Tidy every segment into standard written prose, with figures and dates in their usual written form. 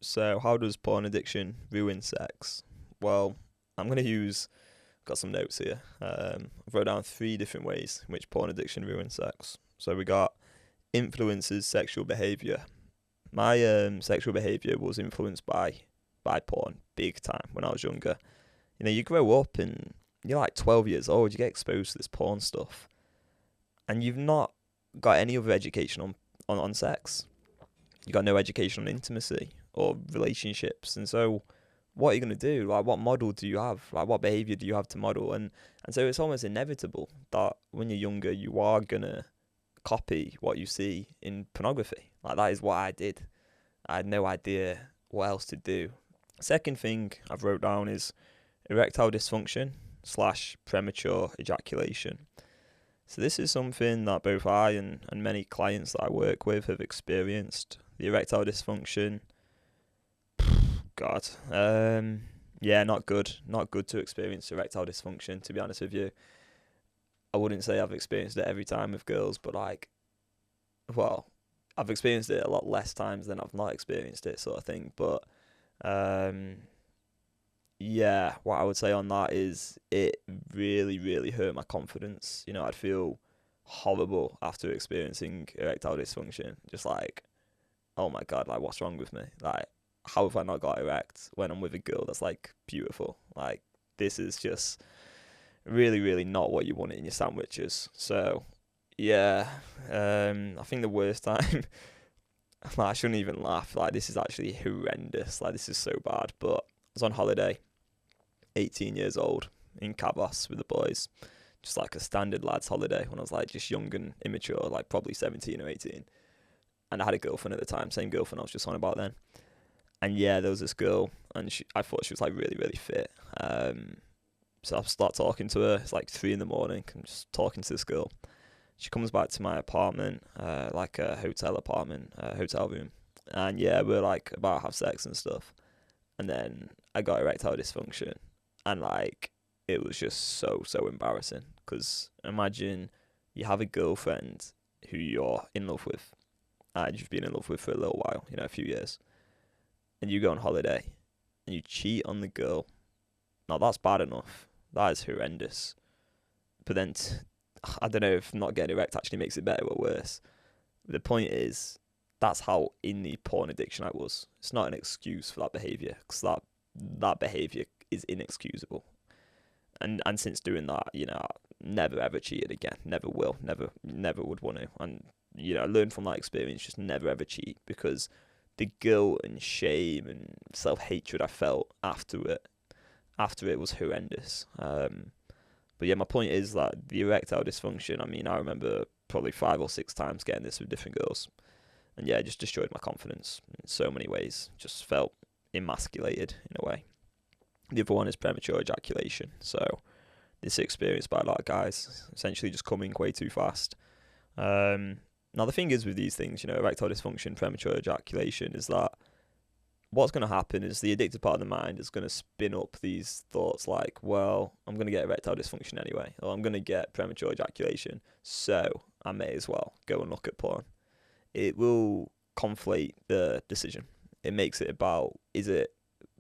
So, how does porn addiction ruin sex? Well, I'm going to got some notes here. I've wrote down three different ways in which porn addiction ruins sex. So, we got influences sexual behaviour. My sexual behaviour was influenced by porn big time when I was younger. You know, you grow up and you're like 12 years old, you get exposed to this porn stuff, and you've not got any other education on sex. You got no education on intimacy or relationships, and so what are you gonna do? Like, what model do you have? Like, what behavior do you have to model? And so it's almost inevitable that when you're younger, you are gonna copy what you see in pornography. Like, that is what I did. I had no idea what else to do. Second thing I've wrote down is erectile dysfunction slash premature ejaculation. So this is something that both I and many clients that I work with have experienced. The erectile dysfunction, God, yeah, not good. Not good to experience erectile dysfunction, to be honest with you. I wouldn't say I've experienced it every time with girls, but like, well, I've experienced it a lot less times than I've not experienced it, sort of thing. But um, yeah, what I would say on that is it really, really hurt my confidence. You know, I'd feel horrible after experiencing erectile dysfunction. Just like, oh my God, like, what's wrong with me? Like, how have I not got erect when I'm with a girl that's like beautiful? Like, this is just really, really not what you want in your sandwiches. So, yeah, I think the worst time, like, I shouldn't even laugh. Like, this is actually horrendous. Like, this is so bad. But I was on holiday, 18 years old, in Cabos with the boys. Just like a standard lads holiday when I was like just young and immature, like probably 17 or 18. And I had a girlfriend at the time, same girlfriend I was just on about then. And yeah, there was this girl, and I thought she was like really, really fit. So I start talking to her. It's like 3 in the morning. I'm just talking to this girl. She comes back to my apartment, like a hotel apartment, hotel room. And yeah, we're like about to have sex and stuff. And then I got erectile dysfunction. And like, it was just so embarrassing. Because imagine you have a girlfriend who you're in love with. And you've been in love with for a little while, you know, a few years. And you go on holiday. And you cheat on the girl. Now, that's bad enough. That is horrendous. But then, I don't know if not getting erect actually makes it better or worse. The point is, that's how in the porn addiction I was. It's not an excuse for that behaviour, because that behaviour is inexcusable. And since doing that, you know, never ever cheated again. Never will. Never would want to. And, you know, I learned from that experience, just never ever cheat, because the guilt and shame and self-hatred I felt after it was horrendous. But yeah, my point is that the erectile dysfunction, I mean, I remember probably 5 or 6 times getting this with different girls. And yeah, it just destroyed my confidence in so many ways. Just felt emasculated in a way. The other one is premature ejaculation. So this is experienced by a lot of guys, essentially just coming way too fast. Now the thing is with these things, you know, erectile dysfunction, premature ejaculation, is that what's going to happen is the addictive part of the mind is going to spin up these thoughts like, well, I'm going to get erectile dysfunction anyway, or I'm going to get premature ejaculation, so I may as well go and look at porn. It will conflate the decision. It makes it about, is it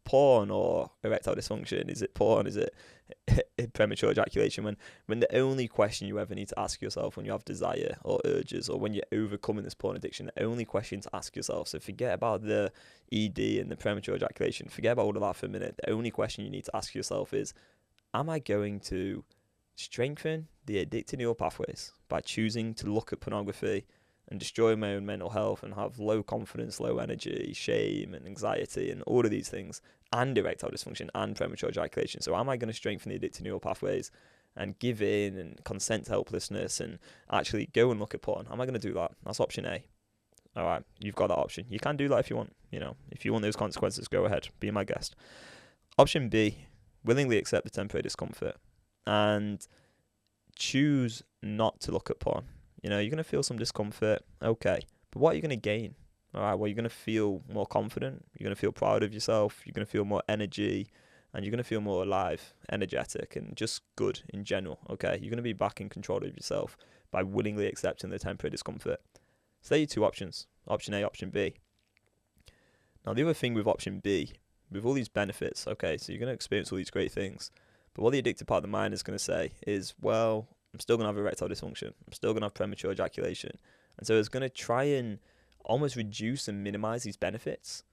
porn or erectile dysfunction? Is it porn? Is it premature ejaculation? When the only question you ever need to ask yourself when you have desire or urges, or when you're overcoming this porn addiction, the only question to ask yourself, so forget about the ED and the premature ejaculation, forget about all of that for a minute. The only question you need to ask yourself is, am I going to strengthen the addictive neural pathways by choosing to look at pornography and destroy my own mental health and have low confidence, low energy, shame and anxiety and all of these things, and erectile dysfunction and premature ejaculation? So am I going to strengthen the addictive neural pathways and give in and consent to helplessness and actually go and look at porn? Am I going to do that? That's option A. All right, you've got that option. You can do that if you want. You know, if you want those consequences, go ahead, be my guest. Option B, willingly accept the temporary discomfort and choose not to look at porn. You know, you're going to feel some discomfort, okay, but what are you going to gain? All right, well, you're going to feel more confident, you're going to feel proud of yourself, you're going to feel more energy, and you're going to feel more alive, energetic, and just good in general, okay? You're going to be back in control of yourself by willingly accepting the temporary discomfort. So there are your two options, option A, option B. Now, the other thing with option B, with all these benefits, okay, so you're going to experience all these great things, but what the addicted part of the mind is going to say is, well, I'm still going to have erectile dysfunction. I'm still going to have premature ejaculation. And so it's going to try and almost reduce and minimize these benefits,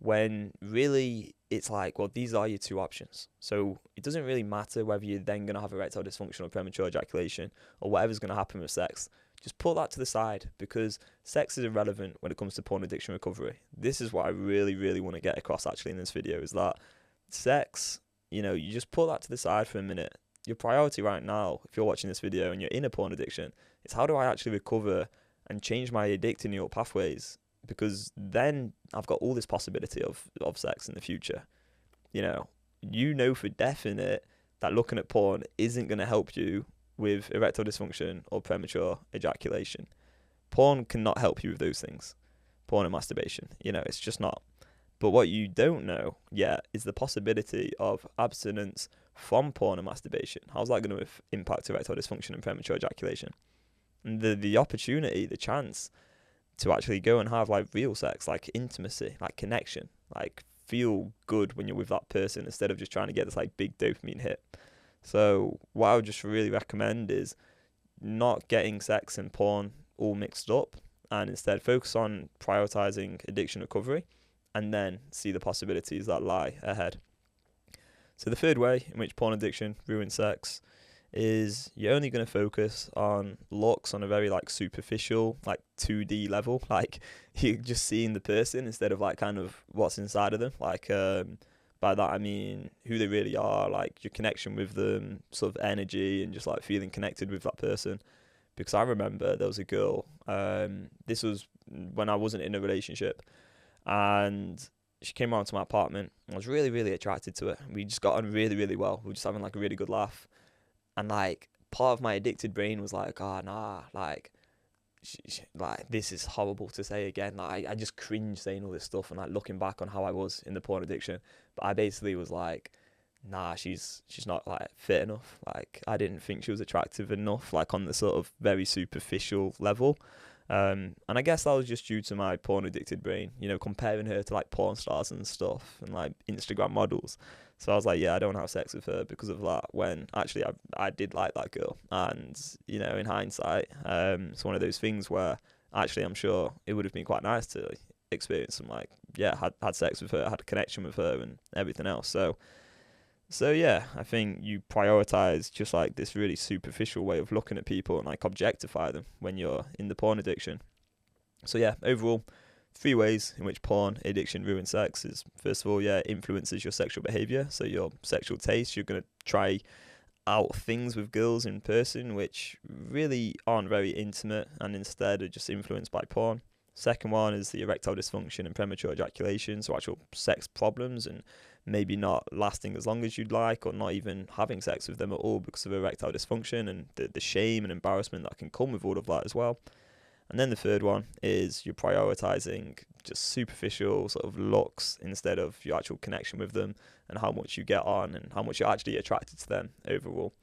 when really it's like, well, these are your two options. So it doesn't really matter whether you're then going to have erectile dysfunction or premature ejaculation or whatever's going to happen with sex. Just put that to the side, because sex is irrelevant when it comes to porn addiction recovery. This is what I really, really want to get across actually in this video, is that sex, you know, you just put that to the side for a minute. Your priority right now, if you're watching this video and you're in a porn addiction, is how do I actually recover and change my addicting neural pathways? Because then I've got all this possibility of sex in the future. You know for definite that looking at porn isn't going to help you with erectile dysfunction or premature ejaculation. Porn cannot help you with those things. Porn and masturbation, it's just not. But what you don't know yet is the possibility of abstinence from porn and masturbation. How's that going to impact erectile dysfunction and premature ejaculation? And the opportunity, the chance to actually go and have like real sex, like intimacy, like connection, like feel good when you're with that person instead of just trying to get this like big dopamine hit. So what I would just really recommend is not getting sex and porn all mixed up, and instead focus on prioritizing addiction recovery and then see the possibilities that lie ahead. So the third way in which porn addiction ruins sex is you're only going to focus on looks on a very like superficial, like 2D level. Like you're just seeing the person instead of like kind of what's inside of them. Like by that I mean who they really are, like your connection with them, sort of energy, and just like feeling connected with that person. Because I remember there was a girl, this was when I wasn't in a relationship, and she came around to my apartment. I was really, really attracted to her. We just got on really, really well. We were just having like a really good laugh. And like part of my addicted brain was like, oh nah, like, like this is horrible to say again. Like I just cringe saying all this stuff and like looking back on how I was in the porn addiction. But I basically was like, nah, she's not like fit enough. Like I didn't think she was attractive enough, like on the sort of very superficial level. And I guess that was just due to my porn addicted brain, comparing her to like porn stars and stuff and like Instagram models. So I was like, yeah, I don't want to have sex with her because of that, when actually I did like that girl. And, in hindsight, it's one of those things where actually I'm sure it would have been quite nice to experience some like, yeah, had sex with her, had a connection with her and everything else. So yeah, I think you prioritize just like this really superficial way of looking at people and like objectify them when you're in the porn addiction. So yeah, overall, 3 ways in which porn addiction ruins sex is, first of all, yeah, it influences your sexual behaviour. So your sexual taste, you're going to try out things with girls in person which really aren't very intimate and instead are just influenced by porn. Second one is the erectile dysfunction and premature ejaculation, so actual sex problems and maybe not lasting as long as you'd like, or not even having sex with them at all because of erectile dysfunction and the shame and embarrassment that can come with all of that as well. And then the third one is you're prioritizing just superficial sort of looks instead of your actual connection with them and how much you get on and how much you're actually attracted to them overall.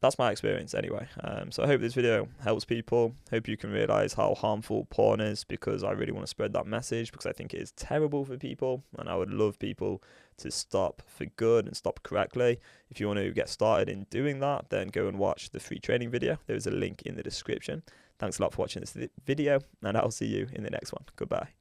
That's my experience anyway. So I hope this video helps people. Hope you can realize how harmful porn is, because I really want to spread that message, because I think it is terrible for people and I would love people to stop for good and stop correctly. If you want to get started in doing that, then go and watch the free training video. There is a link in the description. Thanks a lot for watching this video, and I'll see you in the next one. Goodbye.